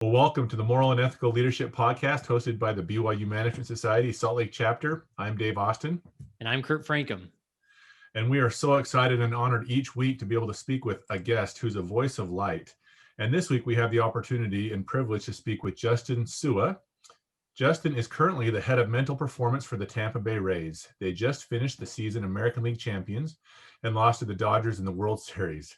Well, welcome to the Moral and Ethical Leadership Podcast hosted by the BYU Management Society Salt Lake Chapter. I'm Dave Austin. And I'm Kurt Frankum. And we are so excited and honored each week to be able to speak with a guest who's a voice of light. And this week we have the opportunity and privilege to speak with Justin Sua. Justin is currently the head of mental performance for the Tampa Bay Rays. They just finished the season American League champions and lost to the Dodgers in the World Series.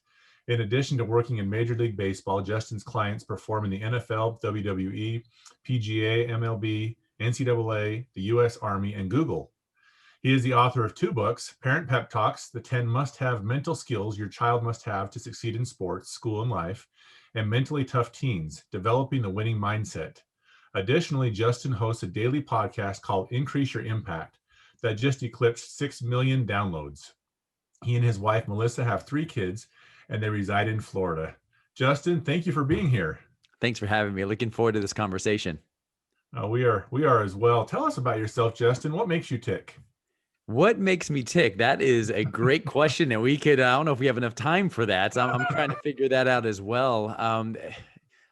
In addition to working in Major League Baseball, Justin's clients perform in the NFL, WWE, PGA, MLB, NCAA, the U.S. Army, and Google. He is the author of 2 books, Parent Pep Talks, the 10 must-have mental skills your child must have to succeed in sports, school, and life, and Mentally Tough Teens, Developing the Winning Mindset. Additionally, Justin hosts a daily podcast called Increase Your Impact that just eclipsed 6 million downloads. He and his wife, Melissa, have 3 kids, and they reside in Florida. Justin, thank you for being here. Thanks for having me. Looking forward to this conversation. We are as well. Tell us about yourself, Justin. What makes you tick? What makes me tick? That is a great question. And I don't know if we have enough time for that. So I'm trying to figure that out as well.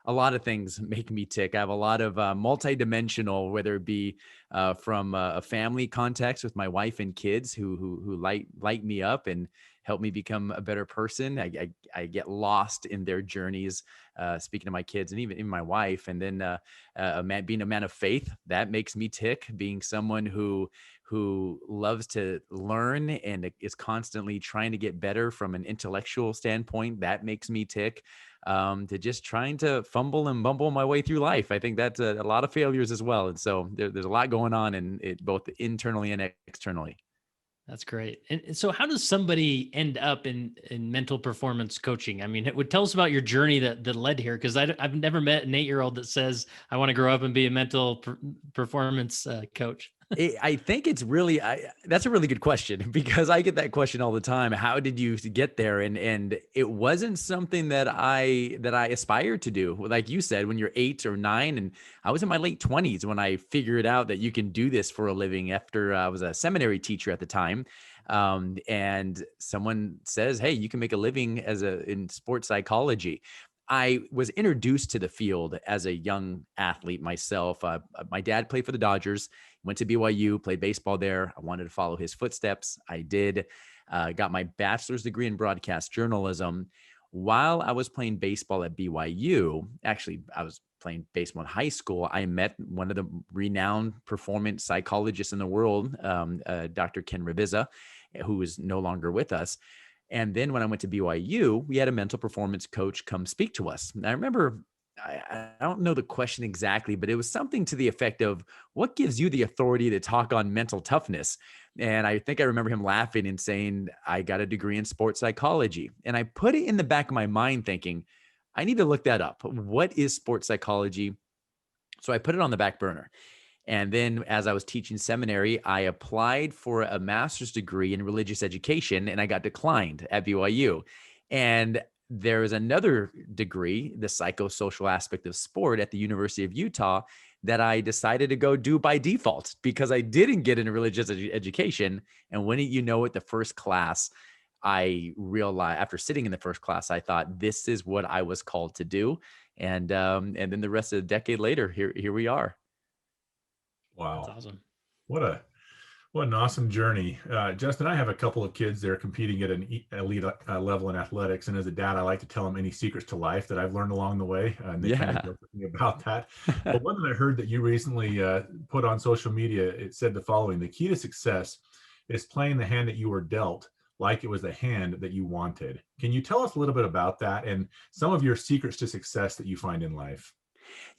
A lot of things make me tick. I have a lot of multidimensional, whether it be from a family context with my wife and kids who light me up and help me become a better person. I get lost in their journeys, speaking to my kids and even my wife. And then being a man of faith, that makes me tick. Being someone who loves to learn and is constantly trying to get better from an intellectual standpoint, that makes me tick. To just trying to fumble and bumble my way through life. I think that's a lot of failures as well. And so there's a lot going on in it, both internally and externally. That's great. And so how does somebody end up in mental performance coaching? I mean, it would tell us about your journey that led here, because I've never met an 8-year-old that says, I want to grow up and be a mental performance coach. I think it's really, that's a really good question, because I get that question all the time. How did you get there? And it wasn't something that I aspired to do. Like you said, when you're 8 or 9, and I was in my late 20s when I figured out that you can do this for a living after I was a seminary teacher at the time. And someone says, hey, you can make a living in sports psychology. I was introduced to the field as a young athlete myself. My dad played for the Dodgers, went to BYU, played baseball there. I wanted to follow his footsteps. I did. Got my bachelor's degree in broadcast journalism. While I was playing baseball at BYU, actually, I was playing baseball in high school, I met one of the renowned performance psychologists in the world, Dr. Ken Reviza, who is no longer with us. And then when I went to BYU, we had a mental performance coach come speak to us. And I remember, I don't know the question exactly, but it was something to the effect of, what gives you the authority to talk on mental toughness? And I think I remember him laughing and saying, I got a degree in sports psychology. And I put it in the back of my mind thinking, I need to look that up. What is sports psychology? So I put it on the back burner. And then as I was teaching seminary, I applied for a master's degree in religious education, and I got declined at BYU. And there is another degree, the psychosocial aspect of sport at the University of Utah, that I decided to go do by default because I didn't get into religious education. And wouldn't you know it, the first class, I realized, after sitting in the first class, I thought, this is what I was called to do. And then the rest of the decade later, here we are. Wow. That's awesome. What an awesome journey. Justin, I have a couple of kids that are competing at an elite level in athletics. And as a dad, I like to tell them any secrets to life that I've learned along the way. And they kind of joke with me about that. But one that I heard that you recently put on social media, it said the following: the key to success is playing the hand that you were dealt like it was the hand that you wanted. Can you tell us a little bit about that and some of your secrets to success that you find in life?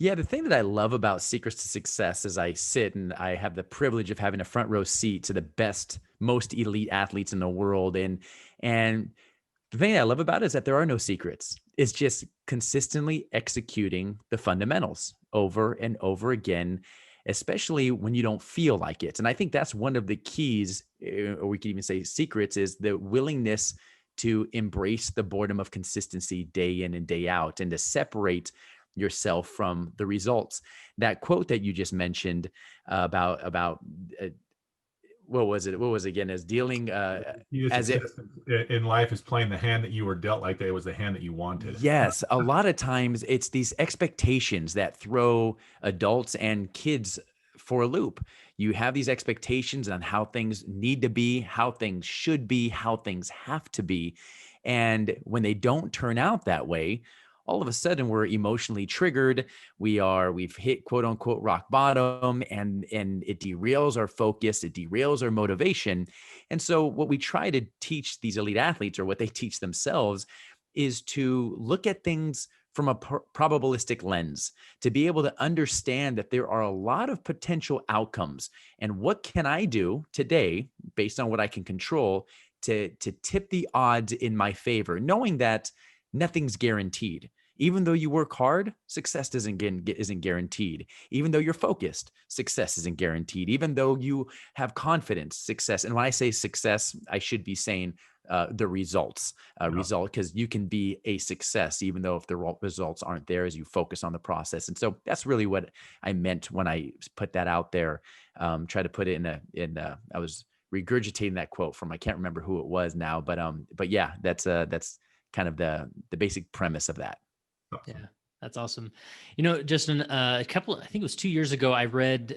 Yeah, the thing that I love about Secrets to Success is I sit and I have the privilege of having a front row seat to the best, most elite athletes in the world. And the thing I love about it is that there are no secrets. It's just consistently executing the fundamentals over and over again, especially when you don't feel like it. And I think that's one of the keys, or we could even say secrets, is the willingness to embrace the boredom of consistency day in and day out, and to separate yourself from the results. That quote that you just mentioned about what was it? What was it again? As dealing, as it, Success in life is playing the hand that you were dealt like that it was the hand that you wanted. yes, a lot of times it's these expectations that throw adults and kids for a loop. You have these expectations on how things need to be, how things should be, how things have to be. And when they don't turn out that way, all of a sudden we're emotionally triggered. We've hit quote unquote rock bottom, and it derails our focus, it derails our motivation. And so what we try to teach these elite athletes, or what they teach themselves, is to look at things from a probabilistic lens, to be able to understand that there are a lot of potential outcomes. And what can I do today, based on what I can control, to tip the odds in my favor, knowing that nothing's guaranteed. Even though you work hard, success isn't guaranteed. Even though you're focused, success isn't guaranteed. Even though you have confidence, success. And when I say success, I should be saying the results, because you can be a success even though if the results aren't there, as you focus on the process. And so that's really what I meant when I put that out there. Try to put it I was regurgitating that quote from, I can't remember who it was now, but yeah, that's kind of the basic premise of that. Yeah, that's awesome. Justin, I think it was 2 years ago, I read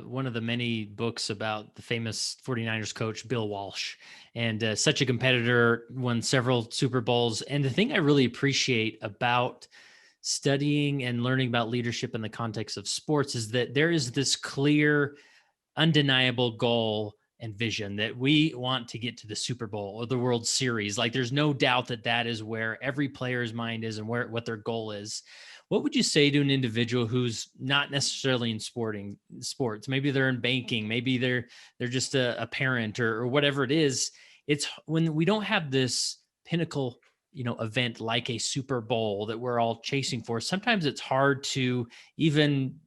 one of the many books about the famous 49ers coach, Bill Walsh, and such a competitor, won several Super Bowls. And the thing I really appreciate about studying and learning about leadership in the context of sports is that there is this clear, undeniable goal and vision that we want to get to the Super Bowl or the World Series. Like, there's no doubt that that is where every player's mind is and what their goal is. What would you say to an individual who's not necessarily in sports? Maybe they're in banking, maybe they're just a parent or whatever it is. It's when we don't have this pinnacle, event like a Super Bowl that we're all chasing for. Sometimes it's hard to even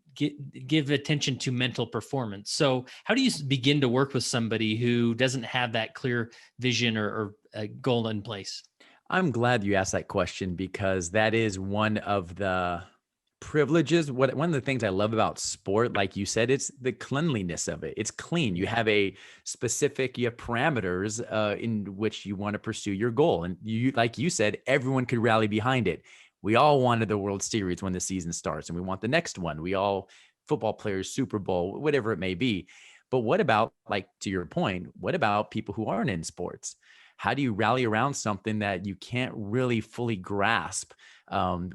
give attention to mental performance. So how do you begin to work with somebody who doesn't have that clear vision or a goal in place? I'm glad you asked that question, because that is one of the privileges. One of the things I love about sport, like you said, it's the cleanliness of it. It's clean. You have you have parameters in which you want to pursue your goal. And like you said, everyone could rally behind it. We all wanted the World Series when the season starts, and we want the next one. Football players, Super Bowl, whatever it may be. But what about, like, to your point, what about people who aren't in sports? How do you rally around something that you can't really fully grasp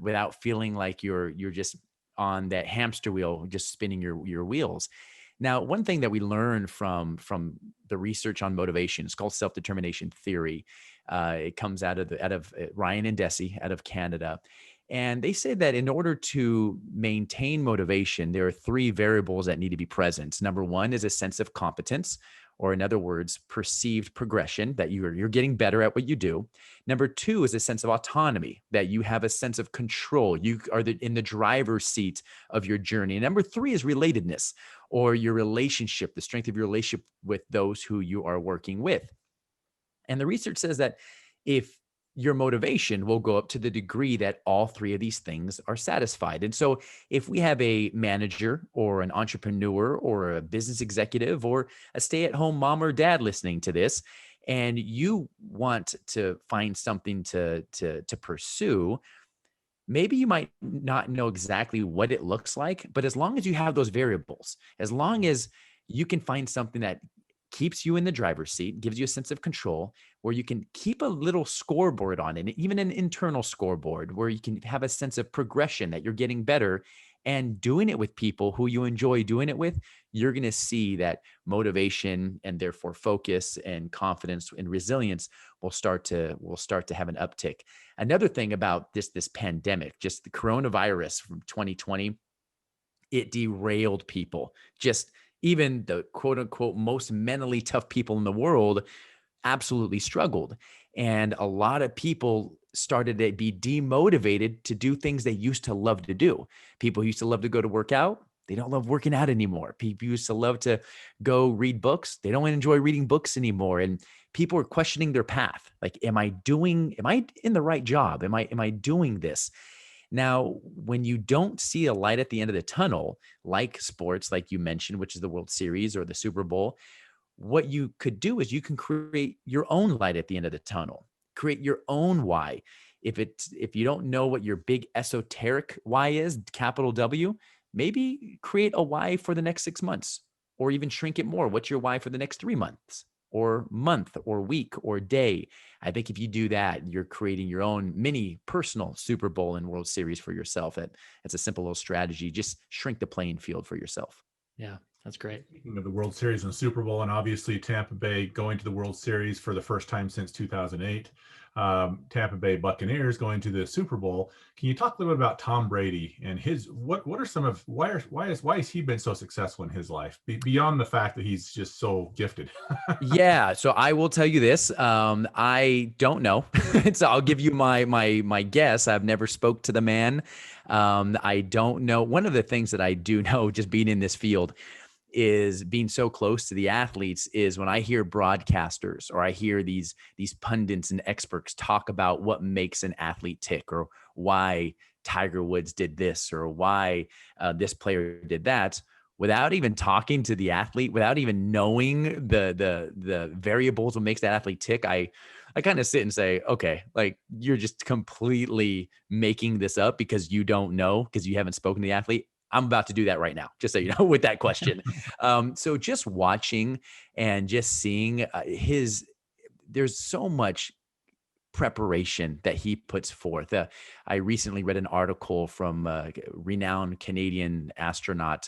without feeling like you're just on that hamster wheel, just spinning your wheels? Now, one thing that we learned from the research on motivation is called self-determination theory. It comes out of Ryan and Deci out of Canada. And they say that in order to maintain motivation, there are 3 variables that need to be present. Number 1 is a sense of competence, or in other words, perceived progression, that you're getting better at what you do. Number 2 is a sense of autonomy, that you have a sense of control. You are in the driver's seat of your journey. And number 3 is relatedness, or your relationship, the strength of your relationship with those who you are working with. And the research says that if your motivation will go up to the degree that all 3 of these things are satisfied. And so if we have a manager or an entrepreneur or a business executive or a stay-at-home mom or dad listening to this, and you want to find something to pursue, maybe you might not know exactly what it looks like, but as long as you have those variables, as long as you can find something that keeps you in the driver's seat, gives you a sense of control, where you can keep a little scoreboard on it, even an internal scoreboard, where you can have a sense of progression, that you're getting better, and doing it with people who you enjoy doing it with, you're going to see that motivation, and therefore focus and confidence and resilience will start to have an uptick. Another thing about this pandemic, just the coronavirus from 2020, it derailed people. Just even the quote unquote most mentally tough people in the world absolutely struggled. And a lot of people started to be demotivated to do things they used to love to do. People who used to love to go to work out, they don't love working out anymore. People used to love to go read books. They don't enjoy reading books anymore. And people are questioning their path. Like, am I in the right job? Am I doing this? Now, when you don't see a light at the end of the tunnel, like sports, like you mentioned, which is the World Series or the Super Bowl, what you could do is you can create your own light at the end of the tunnel, create your own why. If you don't know what your big esoteric why is, capital W, maybe create a why for the next 6 months, or even shrink it more. What's your why for the next 3 months or month or week or day? I think if you do that, you're creating your own mini personal Super Bowl and World Series for yourself. That's a simple little strategy. Just shrink the playing field for yourself. Yeah, that's great. Speaking of the World Series and Super Bowl, and obviously Tampa Bay going to the World Series for the first time since 2008, Tampa Bay Buccaneers going to the Super Bowl. Can you talk a little bit about Tom Brady and his what are some of why has he been so successful in his life beyond the fact that he's just so gifted? Yeah, so I will tell you this. I don't know, so I'll give you my guess. I've never spoke to the man. I don't know. One of the things that I do know, just being in this field, is being so close to the athletes, is when I hear broadcasters or I hear these pundits and experts talk about what makes an athlete tick, or why Tiger Woods did this, or why this player did that, without even talking to the athlete, without even knowing the variables what makes that athlete tick, I kind of sit and say, okay, like, you're just completely making this up because you don't know, because you haven't spoken to the athlete. I'm about to do that right now, just so you know, with that question. So just watching and just seeing there's so much preparation that he puts forth. I recently read an article from renowned Canadian astronaut,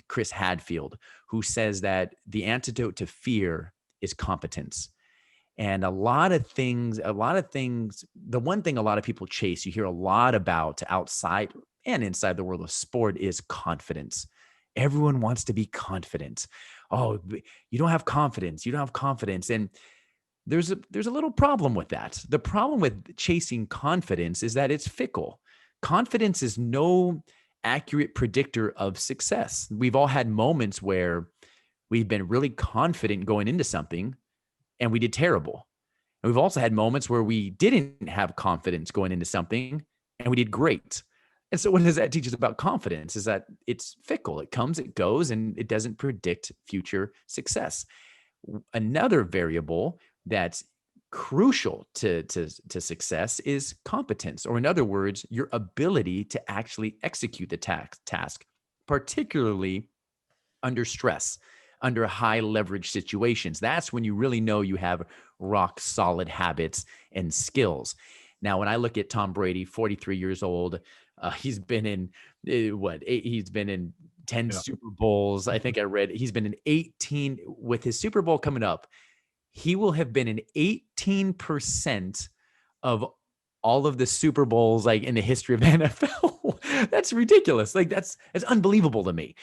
Chris Hadfield, who says that the antidote to fear is competence. And a lot of things, the one thing a lot of people chase, you hear a lot about outside and inside the world of sport, is confidence. Everyone wants to be confident. Oh, you don't have confidence. You don't have confidence. And there's a little problem with that. The problem with chasing confidence is that it's fickle. Confidence is no accurate predictor of success. We've all had moments where we've been really confident going into something and we did terrible. And we've also had moments where we didn't have confidence going into something and we did great. And so what does that teach us about confidence? Is that it's fickle. It comes, it goes, and it doesn't predict future success. Another variable that's crucial to success is competence, or in other words, your ability to actually execute the task, particularly under stress, under high leverage situations. That's when you really know you have rock solid habits and skills. Now, when I look at Tom Brady, 43 years old, he's been in he's been in 10 Super Bowls. I think I read he's been in 18. With his Super Bowl coming up, he will have been in 18% of all of the Super Bowls, like, in the history of the NFL. That's ridiculous. Like, that's unbelievable to me.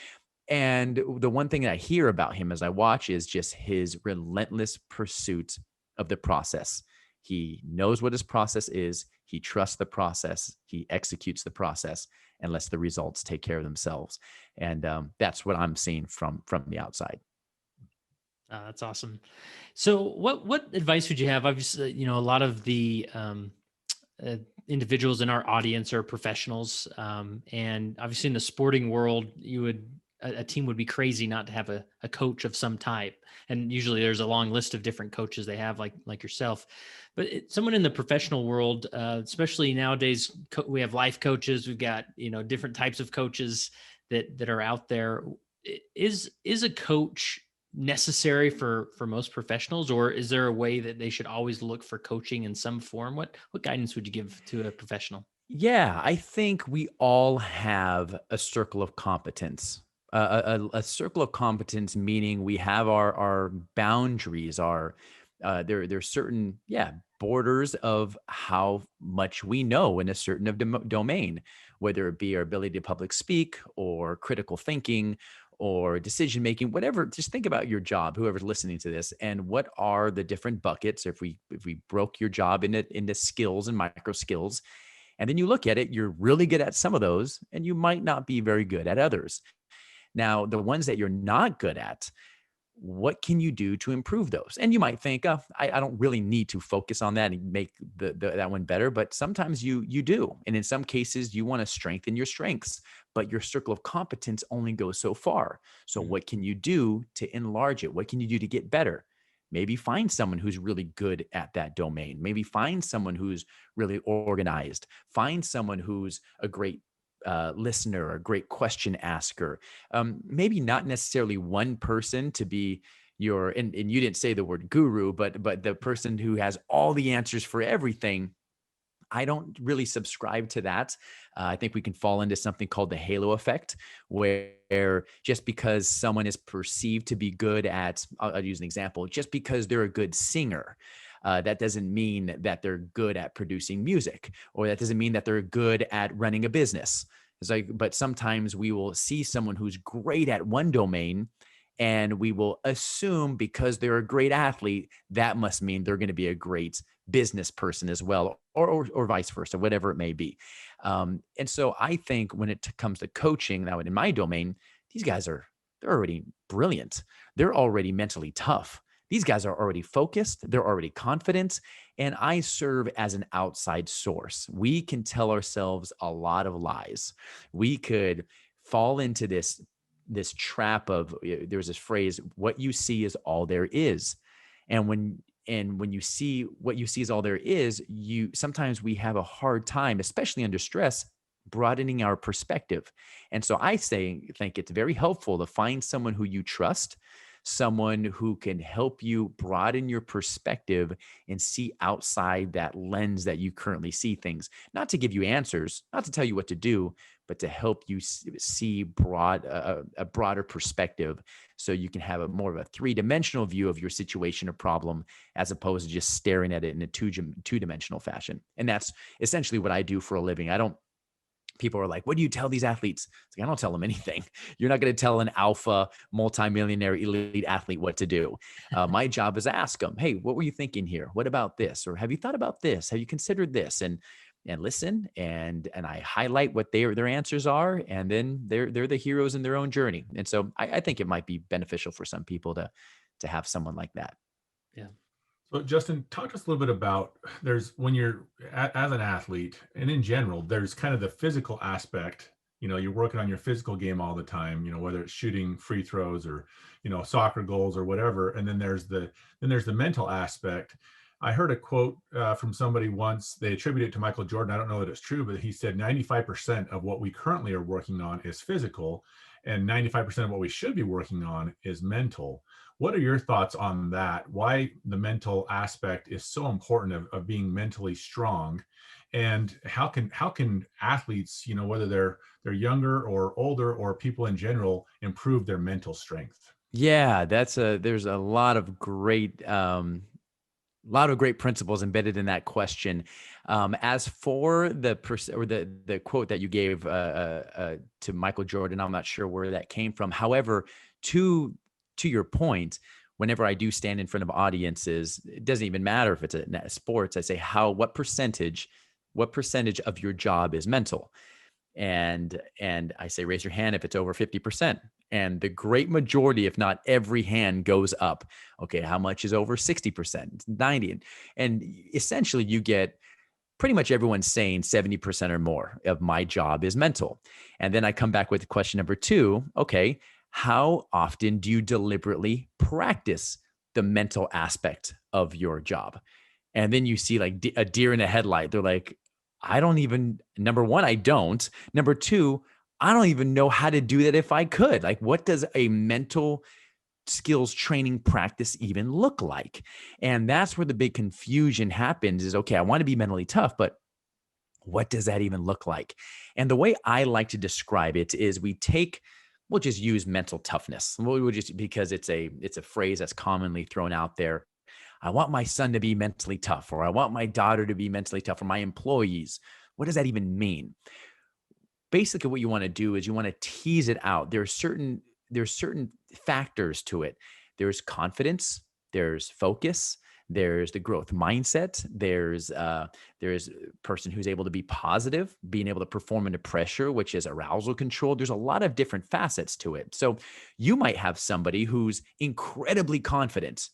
And the one thing I hear about him as I watch is just his relentless pursuit of the process. He knows what his process is. He trusts the process. He executes the process and lets the results take care of themselves. And that's what I'm seeing from the outside. That's awesome. So what advice would you have? Obviously, a lot of the individuals in our audience are professionals. And obviously in the sporting world, a team would be crazy not to have a coach of some type. And usually there's a long list of different coaches they have, like yourself. But someone in the professional world, especially nowadays, we have life coaches. We've got, different types of coaches that are out there. Is a coach necessary for most professionals, or is there a way that they should always look for coaching in some form? What guidance would you give to a professional? Yeah, I think we all have a circle of competence. A circle of competence, meaning we have our boundaries, there's certain borders of how much we know in a certain domain, whether it be our ability to public speak or critical thinking or decision making, whatever. Just think about your job, whoever's listening to this, and what are the different buckets. If we broke your job into skills and micro skills, and then you look at it, you're really good at some of those, and you might not be very good at others. Now, the ones that you're not good at, what can you do to improve those? And you might think, oh, I don't really need to focus on that and make that one better. But sometimes you do. And in some cases, you want to strengthen your strengths, but your circle of competence only goes so far. So what can you do to enlarge it? What can you do to get better? Maybe find someone who's really good at that domain. Maybe find someone who's really organized. Find someone who's a great listener, a great question asker. Maybe not necessarily one person to be your, and you didn't say the word guru, but the person who has all the answers for everything. I don't really subscribe to that. I think we can fall into something called the halo effect, where just because someone is perceived to be good at, I'll use an example, just because they're a good singer, that doesn't mean that they're good at producing music, or that doesn't mean that they're good at running a business. It's like, but sometimes we will see someone who's great at one domain, and we will assume because they're a great athlete, that must mean they're going to be a great business person as well, or vice versa, whatever it may be. And so I think when it comes to coaching, now in my domain, these guys they're already brilliant. They're already mentally tough. These guys are already focused. They're already confident. And I serve as an outside source. We can tell ourselves a lot of lies. We could fall into this trap of, there's this phrase, what you see is all there is. And when you see what you see is all there is, sometimes we have a hard time, especially under stress, broadening our perspective. And so I think it's very helpful to find someone who you trust, someone who can help you broaden your perspective and see outside that lens that you currently see things, not to give you answers, not to tell you what to do, but to help you see a broader perspective, so you can have more of a three-dimensional view of your situation or problem, as opposed to just staring at it in a two-dimensional fashion. And that's essentially what I do for a living. People are like, what do you tell these athletes? It's like, I don't tell them anything. You're not going to tell an alpha multimillionaire elite athlete what to do. My job is to ask them, hey, what were you thinking here? What about this? Or have you thought about this? Have you considered this? And listen, and I highlight what their answers are, and then they're the heroes in their own journey. And so I think it might be beneficial for some people to have someone like that. Yeah. So Justin, talk to us a little bit about, when you're as an athlete and in general, there's kind of the physical aspect. You're working on your physical game all the time, whether it's shooting free throws or, soccer goals or whatever. And then there's the mental aspect. I heard a quote from somebody once. They attribute it to Michael Jordan. I don't know that it's true, but he said 95% of what we currently are working on is physical, and 95% of what we should be working on is mental. What are your thoughts on that? Why the mental aspect is so important of being mentally strong, and how can athletes, whether they're younger or older or people in general, improve their mental strength? Yeah, there's a lot of great principles embedded in that question. As for the quote that you gave to Michael Jordan, I'm not sure where that came from. However, to your point, whenever I do stand in front of audiences, it doesn't even matter if it's a sports. I say, what percentage of your job is mental? And I say, raise your hand if it's over 50%. And the great majority, if not every hand, goes up. Okay, how much is over 60%, 90%? And essentially you get pretty much everyone saying 70% or more of my job is mental. And then I come back with question number 2. Okay, how often do you deliberately practice the mental aspect of your job? And then you see like a deer in a headlight. They're like, number one, I don't. Number 2, I don't even know how to do that if I could. Like, what does a mental skills training practice even look like? And that's where the big confusion happens is, okay, I want to be mentally tough, but what does that even look like? And the way I like to describe it is we'll just use mental toughness. We'll just, because it's a phrase that's commonly thrown out there. I want my son to be mentally tough, or I want my daughter to be mentally tough, or my employees. What does that even mean? Basically, what you want to do is you want to tease it out. There's certain factors to it. There's confidence, there's focus, There's the growth mindset. There's a person who's able to be positive, being able to perform under pressure, which is arousal control. There's a lot of different facets to it. So you might have somebody who's incredibly confident,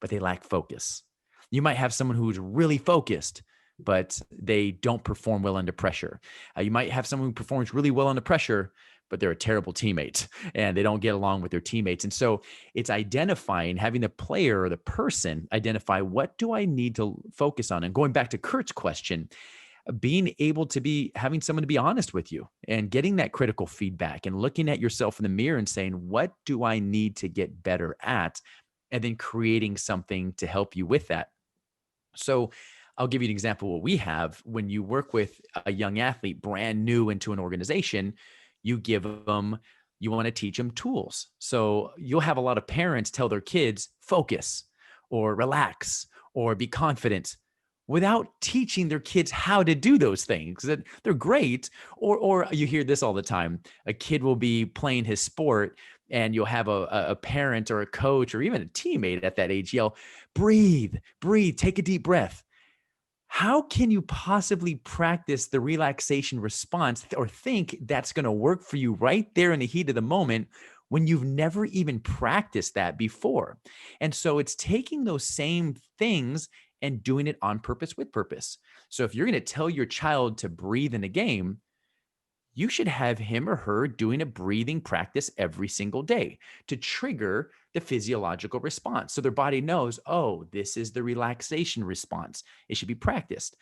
but they lack focus. You might have someone who's really focused, but they don't perform well under pressure. You might have someone who performs really well under pressure, but they're a terrible teammate and they don't get along with their teammates. And so it's identifying, having the player or the person identify, what do I need to focus on? And going back to Kurt's question, being able to be having someone to be honest with you and getting that critical feedback and looking at yourself in the mirror and saying, what do I need to get better at? And then creating something to help you with that. So I'll give you an example of what we have. When you work with a young athlete brand new into an organization, you want to teach them tools. So you'll have a lot of parents tell their kids, focus or relax or be confident, without teaching their kids how to do those things. That they're great. Or you hear this all the time. A kid will be playing his sport and you'll have a parent or a coach or even a teammate at that age yell, breathe, take a deep breath. How can you possibly practice the relaxation response or think that's going to work for you right there in the heat of the moment when you've never even practiced that before? And so it's taking those same things and doing it on purpose with purpose. So if you're going to tell your child to breathe in a game, you should have him or her doing a breathing practice every single day to trigger the physiological response. So their body knows, oh, this is the relaxation response. It should be practiced.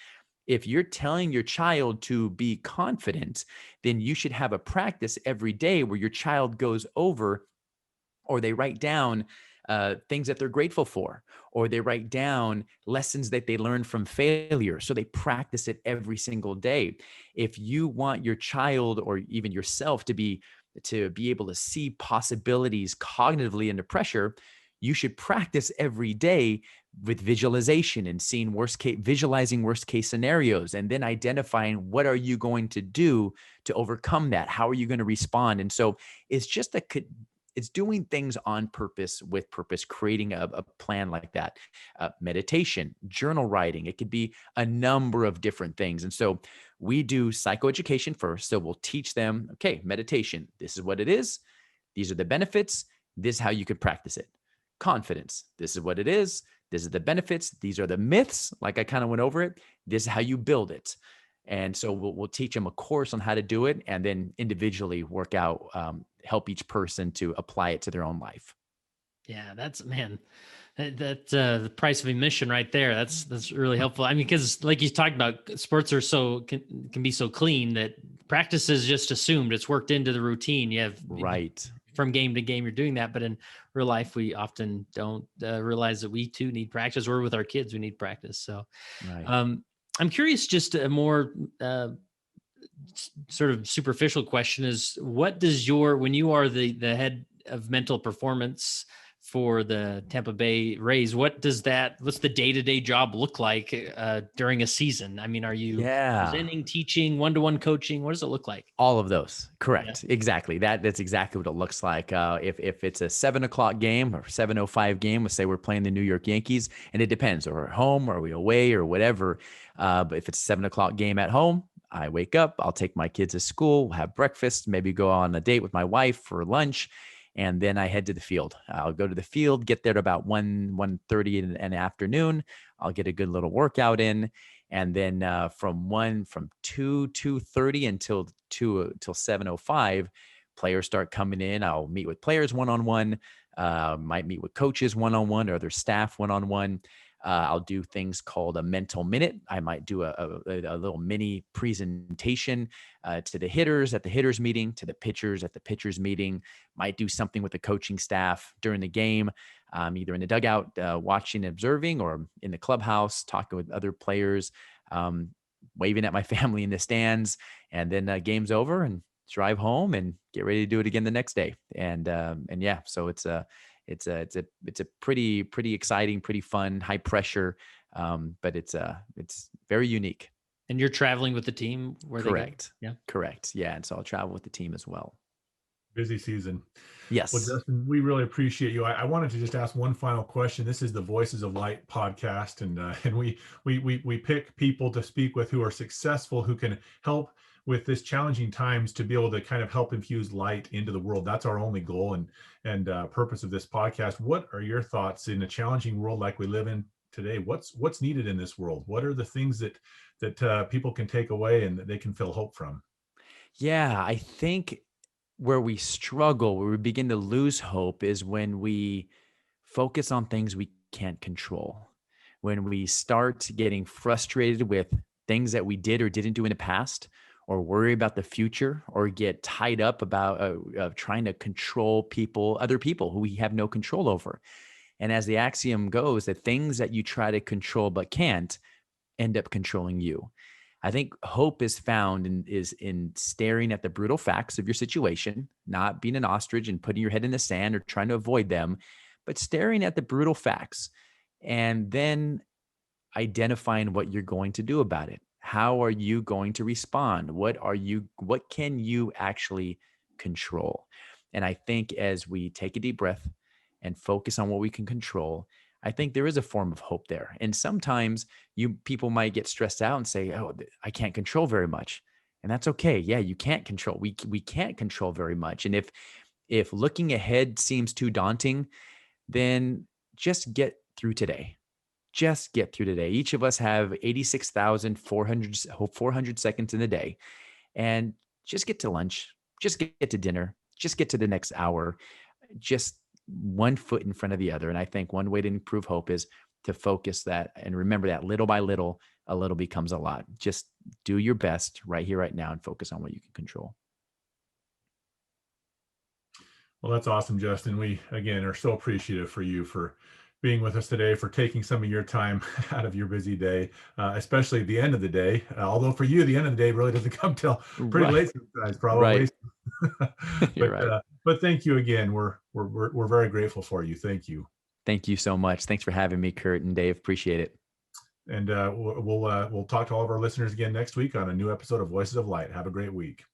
If you're telling your child to be confident, then you should have a practice every day where your child goes over or they write down things that they're grateful for, or they write down lessons that they learned from failure. So they practice it every single day. If you want your child or even yourself to be able to see possibilities cognitively under pressure, you should practice every day with visualization and visualizing worst case scenarios, and then identifying what are you going to do to overcome that? How are you going to respond? And so it's just it's doing things on purpose with purpose, creating a plan like that. Meditation, journal writing, it could be a number of different things. And so we do psychoeducation first. So we'll teach them, okay, meditation, this is what it is. These are the benefits. This is how you could practice it. Confidence, this is what it is. This is the benefits. These are the myths. Like I kind of went over it. This is how you build it. And so we'll teach them a course on how to do it, and then individually work out, help each person to apply it to their own life. Yeah, that's the price of admission right there. That's really helpful. I mean, because like you talked about, sports are can be so clean that practice is just assumed. It's worked into the routine. You have right from game to game, you're doing that. But in real life, we often don't realize that we too need practice. Or with our kids, we need practice. So, right. I'm curious, just a more sort of superficial question is, what does when you are the head of mental performance for the Tampa Bay Rays, what's the day-to-day job look like during a season? I mean, are you presenting, teaching, one-to-one coaching? What does it look like? All of those. Correct. Yeah. Exactly. That's exactly what it looks like. If it's a 7:00 game or 7:05 game, let's say we're playing the New York Yankees, and it depends, or we're at home or are we away or whatever. But if it's a 7:00 game at home, I wake up, I'll take my kids to school, have breakfast, maybe go on a date with my wife for lunch. And then I head to the field. I'll go to the field, get there at about 1:30 in the afternoon. I'll get a good little workout in. And then from 2:30 until 7:05, players start coming in. I'll meet with players one-on-one, might meet with coaches one-on-one or their staff one-on-one. I'll do things called a mental minute. I might do a little mini presentation to the hitters at the hitters meeting, to the pitchers at the pitchers meeting. Might do something with the coaching staff during the game, either in the dugout watching and observing, or in the clubhouse talking with other players, waving at my family in the stands. And then game's over and drive home and get ready to do it again the next day. And yeah, so it's a pretty exciting, pretty fun, high pressure, but it's very unique. And you're traveling with the team where Correct. They go? Yeah. Correct. Yeah. And so I'll travel with the team as well. Busy season. Well, Yes. Justin, we really appreciate you. I wanted to just ask one final question. This is the Voices of Light podcast, and we pick people to speak with who are successful, who can help with this challenging times to be able to kind of help infuse light into the world. That's our only goal and purpose of this podcast. What are your thoughts in a challenging world like we live in today? What's needed in this world? What are the things that people can take away and that they can feel hope from? Yeah, I think where we struggle, where we begin to lose hope is when we focus on things we can't control. When we start getting frustrated with things that we did or didn't do in the past, or worry about the future, or get tied up about trying to control people, other people who we have no control over. And as the axiom goes, the things that you try to control but can't end up controlling you. I think hope is found in staring at the brutal facts of your situation, not being an ostrich and putting your head in the sand or trying to avoid them, but staring at the brutal facts and then identifying what you're going to do about it. How are you going to respond? What can you actually control? And I think as we take a deep breath and focus on what we can control, I think there is a form of hope there. And sometimes people might get stressed out and say, "Oh, I can't control very much." And that's okay. Yeah, you can't control. We can't control very much. And if looking ahead seems too daunting, then just get through today. Just get through today. Each of us have 86,400 seconds in the day. And just get to lunch, just get to dinner, just get to the next hour, just one foot in front of the other. And I think one way to improve hope is to focus that and remember that little by little, a little becomes a lot. Just do your best right here, right now, and focus on what you can control. Well, that's awesome, Justin. We, again, are so appreciative for you for being with us today, for taking some of your time out of your busy day, especially at the end of the day. Although for you, the end of the day really doesn't come till pretty Right. late sometimes, probably. Right. You're right. But thank you again. We're very grateful for you. Thank you. Thank you so much. Thanks for having me, Kurt and Dave. Appreciate it. And we'll talk to all of our listeners again next week on a new episode of Voices of Light. Have a great week.